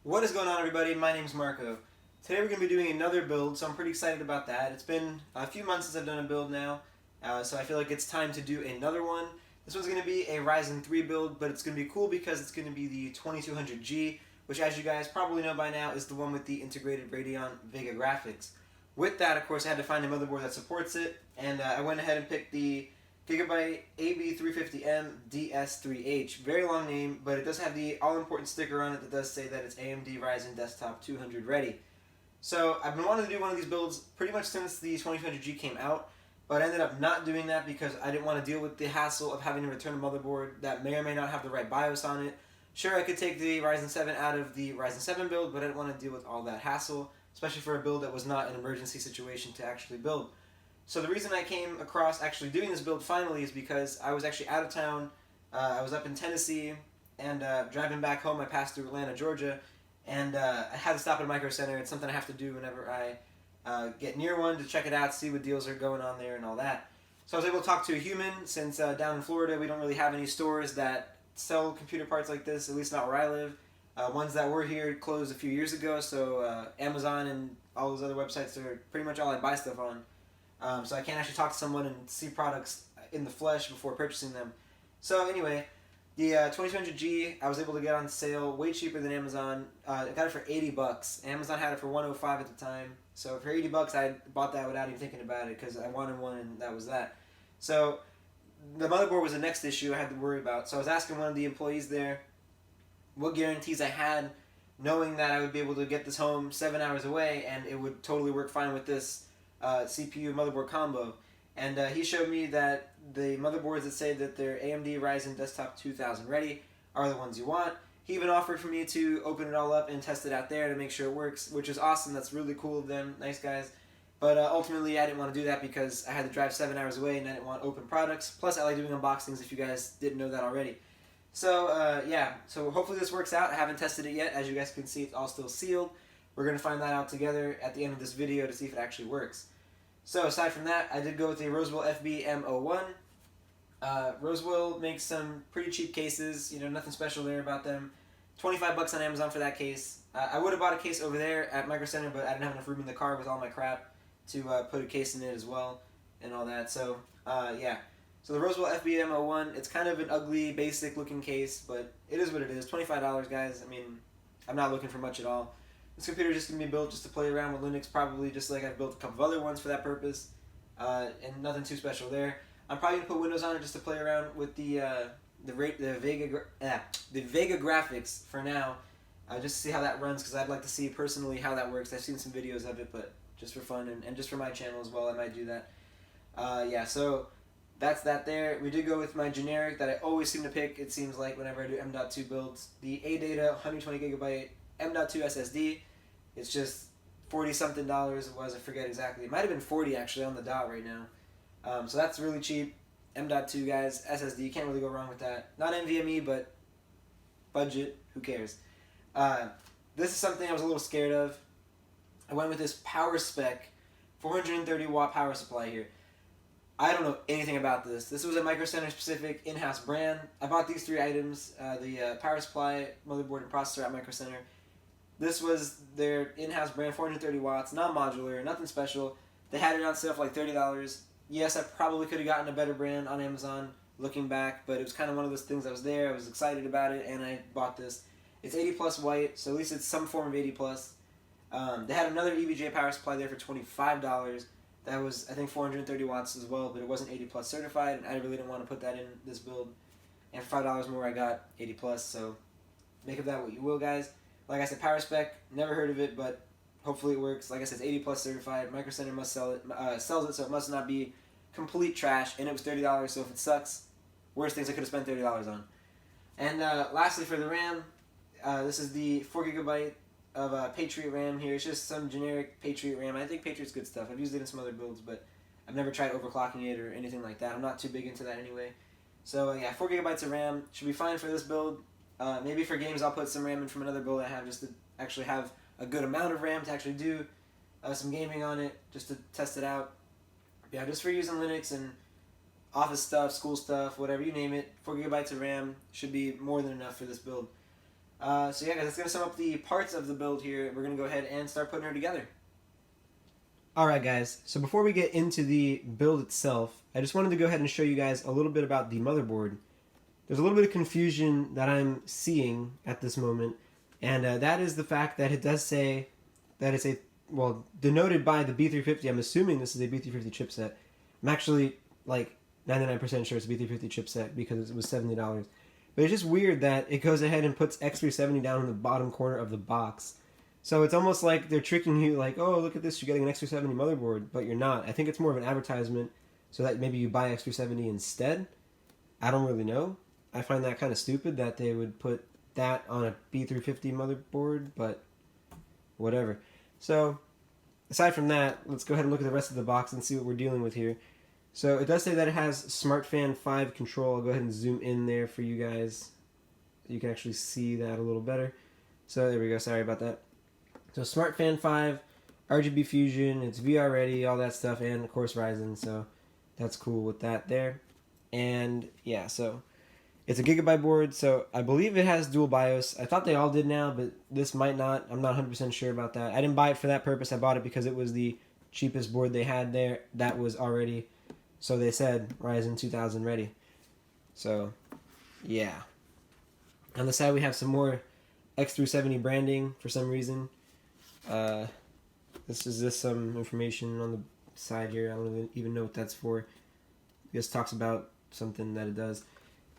What is going on, everybody? My name's Marco. Today we're going to be doing another build, so I'm pretty excited about that. It's been a few months since I've done a build now, so I feel like it's time to do another one. This one's going to be a Ryzen 3 build, but it's going to be cool because it's going to be the 2200G, which, as you guys probably know by now, is the one with the integrated Radeon Vega graphics. With that, of course, I had to find a motherboard that supports it, and I went ahead and picked the Gigabyte AB350M DS3H. Very long name, but it does have the all-important sticker on it that does say that it's AMD Ryzen Desktop 200 ready. So I've been wanting to do one of these builds pretty much since the 2200G came out, but I ended up not doing that because I didn't want to deal with the hassle of having to return a motherboard that may or may not have the right BIOS on it. Sure, I could take the Ryzen 7 out of the Ryzen 7 build, but I didn't want to deal with all that hassle, especially for a build that was not an emergency situation to actually build. So the reason I came across actually doing this build finally is because I was actually out of town. I was up in Tennessee, and driving back home I passed through Atlanta, Georgia, and I had to stop at a Micro Center. It's something I have to do whenever I get near one to check it out, see what deals are going on there and all that. So I was able to talk to a human since down in Florida we don't really have any stores that sell computer parts like this, at least not where I live. Ones that were here closed a few years ago, so Amazon and all those other websites are pretty much all I buy stuff on. So I can't actually talk to someone and see products in the flesh before purchasing them. So anyway, the 2200G I was able to get on sale way cheaper than Amazon. I got it for $80. Amazon had it for $105 at the time. So for $80 I bought that without even thinking about it because I wanted one and that was that. So the motherboard was the next issue I had to worry about. So I was asking one of the employees there what guarantees I had, knowing that I would be able to get this home 7 hours away and it would totally work fine with this CPU motherboard combo. And he showed me that the motherboards that say that they're AMD Ryzen Desktop 2000 ready are the ones you want. He even offered for me to open it all up and test it out there to make sure it works, which is awesome. That's really cool of them. Nice guys. But ultimately I didn't want to do that because I had to drive 7 hours away and I didn't want open products. Plus I like doing unboxings if you guys didn't know that already. So yeah, so hopefully this works out. I haven't tested it yet. As you guys can see, it's all still sealed. We're going to find that out together at the end of this video to see if it actually works. So aside from that, I did go with the Roswell FB-M01. Roswell makes some pretty cheap cases, you know, nothing special there about them. $25 on Amazon for that case. I would have bought a case over there at Micro Center, but I didn't have enough room in the car with all my crap to put a case in it as well and all that. So yeah. So the Roswell FB-M01, it's kind of an ugly, basic looking case, but it is what it is. $25, guys. I mean, I'm not looking for much at all. This computer is just going to be built just to play around with Linux, probably just like I've built a couple of other ones for that purpose, and nothing too special there. I'm probably going to put Windows on it just to play around with the Vega graphics for now, just to see how that runs, because I'd like to see personally how that works. I've seen some videos of it, but just for fun and just for my channel as well, I might do that. Yeah, so that's that there. We did go with my generic that I always seem to pick, it seems like, whenever I do M.2 builds. The ADATA 120GB M.2 SSD. It's just $40-something it was, I forget exactly. It might have been 40 actually on the dot right now. So that's really cheap. M.2 guys, SSD, you can't really go wrong with that. Not NVMe, but budget, who cares? This is something I was a little scared of. I went with this power spec 430 watt power supply here. I don't know anything about this. This was a Micro Center specific in-house brand. I bought these three items, the power supply, motherboard, and processor at Micro Center. This was their in-house brand, 430 watts, non-modular, nothing special. They had it on sale for like $30. Yes, I probably could have gotten a better brand on Amazon looking back, but it was kind of one of those things that was there. I was excited about it, and I bought this. It's 80 plus white, so at least it's some form of 80 plus. They had another EVGA power supply there for $25. That was, I think, 430 watts as well, but it wasn't 80 plus certified, and I really didn't want to put that in this build. And for $5 more, I got 80 plus, so make of that what you will, guys. Like I said, power spec, never heard of it, but hopefully it works. Like I said, it's 80 plus certified. Micro Center must sell it, sells it, so it must not be complete trash. And it was $30, so if it sucks, worst things I could have spent $30 on. And lastly, for the RAM, this is the 4GB of Patriot RAM here. It's just some generic Patriot RAM. I think Patriot's good stuff. I've used it in some other builds, but I've never tried overclocking it or anything like that. I'm not too big into that anyway. So yeah, 4GB of RAM should be fine for this build. Maybe for games I'll put some RAM in from another build I have just to actually have a good amount of RAM to actually do some gaming on it, just to test it out. Yeah, just for using Linux and office stuff, school stuff, whatever you name it, 4GB of RAM should be more than enough for this build. So yeah, guys, that's going to sum up the parts of the build here. We're going to go ahead and start putting her together. Alright guys, so before we get into the build itself, I just wanted to go ahead and show you guys a little bit about the motherboard. There's a little bit of confusion that I'm seeing at this moment, and that is the fact that it does say that it's well, denoted by the B350. I'm assuming this is a B350 chipset. I'm actually like 99% sure it's a B350 chipset because it was $70. But it's just weird that it goes ahead and puts X370 down in the bottom corner of the box. So it's almost like they're tricking you, like, oh, look at this, you're getting an X370 motherboard, but you're not. I think it's more of an advertisement so that maybe you buy X370 instead. I don't really know. I find that kind of stupid that they would put that on a B350 motherboard, but whatever. So, aside from that, let's go ahead and look at the rest of the box and see what we're dealing with here. So, it does say that it has SmartFan 5 control. I'll go ahead and zoom in there for you guys so you can actually see that a little better. So, there we go. Sorry about that. So, SmartFan 5, RGB Fusion, it's VR ready, all that stuff, and of course Ryzen, so that's cool with that there. And yeah, so it's a Gigabyte board, so I believe it has dual BIOS. I thought they all did now, but this might not. I'm not 100% sure about that. I didn't buy it for that purpose. I bought it because it was the cheapest board they had there. That was already, so they said, Ryzen 2000 ready. So, yeah. On the side, we have some more X370 branding for some reason. This is just some information on the side here. I don't even know what that's for. It just talks about something that it does.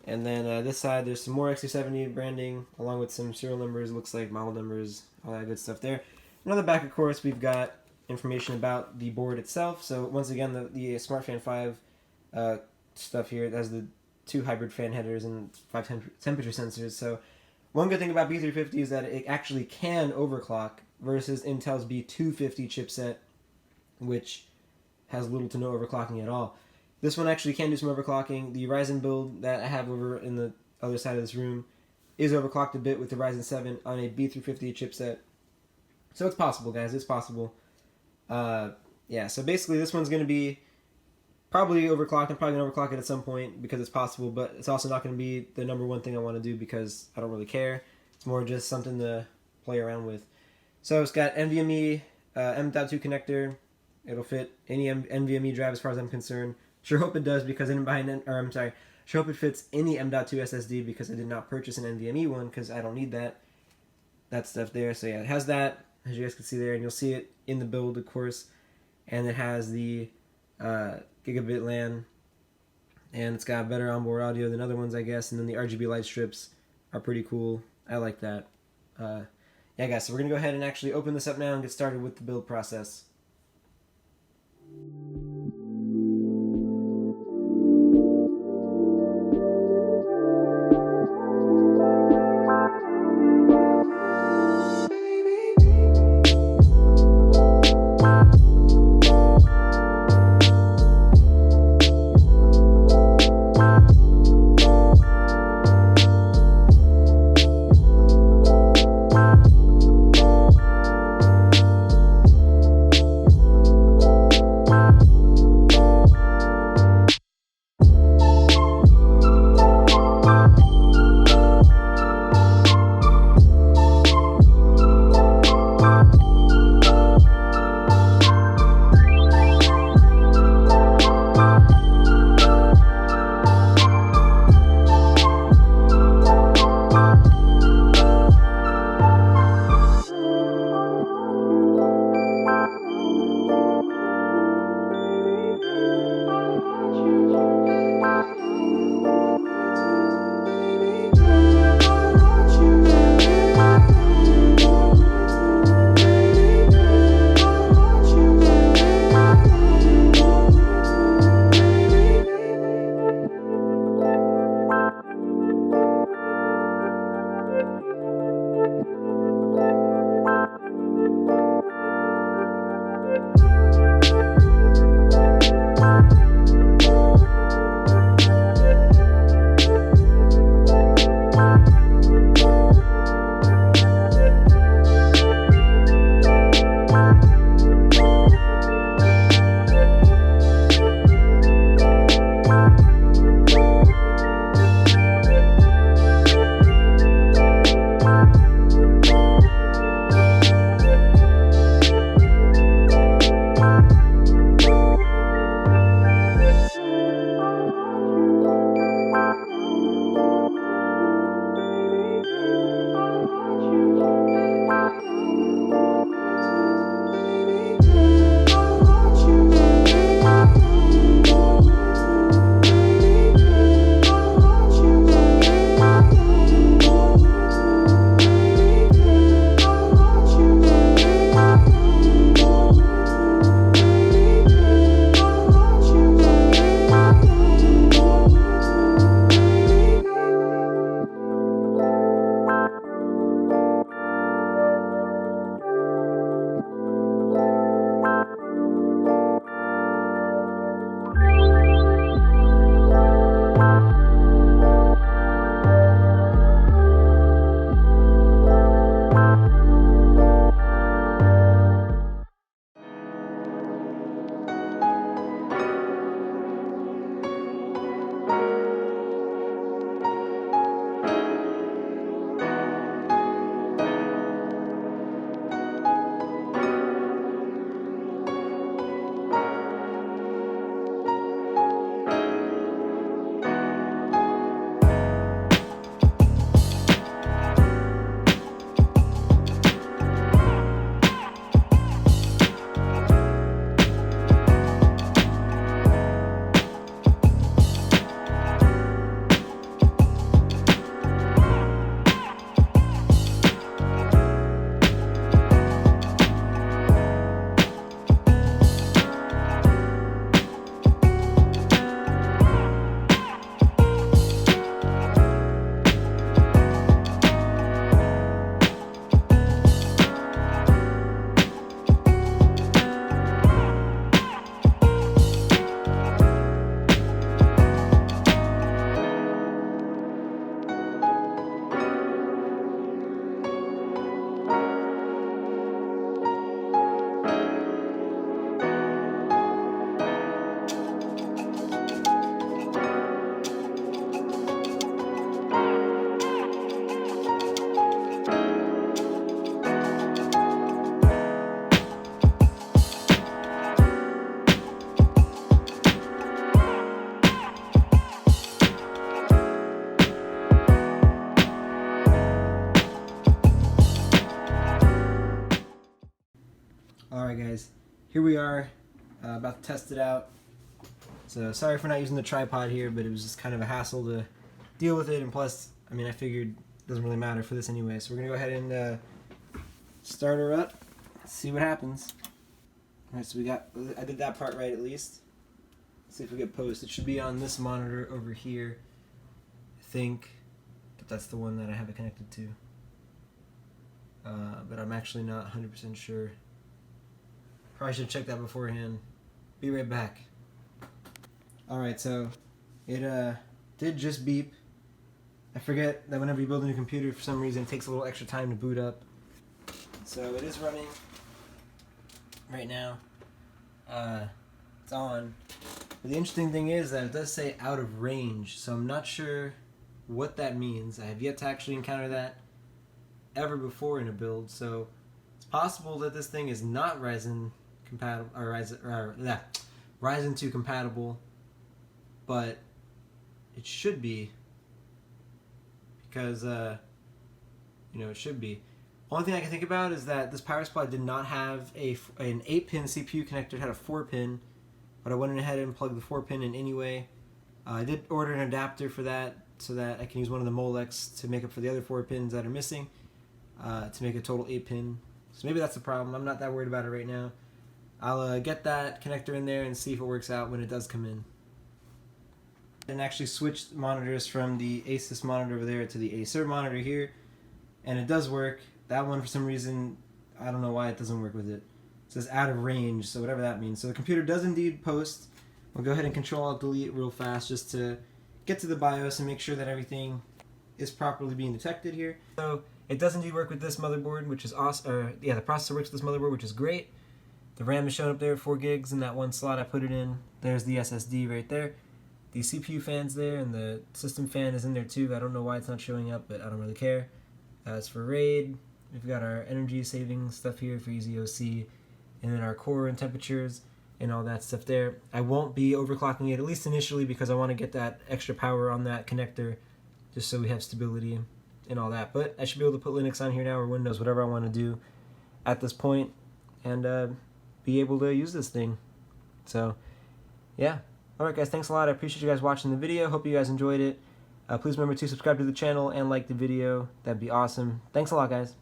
And then this side, there's some more X370 branding, along with some serial numbers, looks like model numbers, all that good stuff there. And on the back, of course, we've got information about the board itself. So once again, the SmartFan 5 stuff here, it has the 2 hybrid fan headers and 5 temperature sensors. So one good thing about B350 is that it actually can overclock versus Intel's B250 chipset, which has little to no overclocking at all. This one actually can do some overclocking. The Ryzen build that I have over in the other side of this room is overclocked a bit with the Ryzen 7 on a B350 chipset. So it's possible, guys. It's possible. Yeah, so basically this one's going to be probably overclocked. I'm probably going to overclock it at some point because it's possible, but it's also not going to be the number one thing I want to do because I don't really care. It's more just something to play around with. So it's got NVMe M.2 connector. It'll fit any NVMe drive as far as I'm concerned. Sure hope it does because I didn't buy sure hope it fits any M.2 SSD because I did not purchase an NVMe one because I don't need that stuff there. So yeah, it has that, as you guys can see there, and you'll see it in the build, of course. And it has the gigabit LAN, and it's got better onboard audio than other ones, I guess. And then the RGB light strips are pretty cool. I like that. Yeah, guys, so we're going to go ahead and actually open this up now and get started with the build process. Alright guys, here we are, about to test it out. So sorry for not using the tripod here, but it was just kind of a hassle to deal with it, and plus, I mean, I figured it doesn't really matter for this anyway. So we're going to go ahead and start her up, see what happens. Alright, so I did that part right at least. Let's see if we get post. It should be on this monitor over here, I think, but that's the one that I have it connected to. But I'm actually not 100% sure. Probably should have checked that beforehand. Be right back. Alright, so it did just beep. I forget that whenever you build a new computer, for some reason, it takes a little extra time to boot up. So it is running right now. It's on. But the interesting thing is that it does say out of range, so I'm not sure what that means. I have yet to actually encounter that ever before in a build, so it's possible that this thing is not Ryzen compatible, or Ryzen 2 compatible, but it should be, because it should be. Only thing I can think about is that this power supply did not have an 8-pin CPU connector. It had a 4-pin, but I went ahead and plugged the 4-pin in anyway. I did order an adapter for that, so that I can use one of the Molex to make up for the other 4 pins that are missing, to make a total 8-pin. So maybe that's the problem. I'm not that worried about it right now. I'll get that connector in there and see if it works out when it does come in. And actually switched monitors from the Asus monitor over there to the Acer monitor here, and it does work. That one, for some reason, I don't know why it doesn't work with it. It says out of range, so whatever that means. So the computer does indeed post. We'll go ahead and Control-Alt-Delete real fast just to get to the BIOS and make sure that everything is properly being detected here. So it does indeed work with this motherboard, which is awesome. The processor works with this motherboard, which is great. The RAM is showing up there, 4 gigs in that one slot I put it in. There's the SSD right there. The CPU fan's there, and the system fan is in there too. I don't know why it's not showing up, but I don't really care. As for RAID, we've got our energy saving stuff here for EZOC, and then our core and temperatures and all that stuff there. I won't be overclocking it, at least initially, because I want to get that extra power on that connector, just so we have stability and all that. But I should be able to put Linux on here now, or Windows, whatever I want to do at this point, and be able to use this thing. So, yeah. Alright guys, thanks a lot. I appreciate you guys watching the video. Hope you guys enjoyed it. Please remember to subscribe to the channel and like the video. That'd be awesome. Thanks a lot, guys.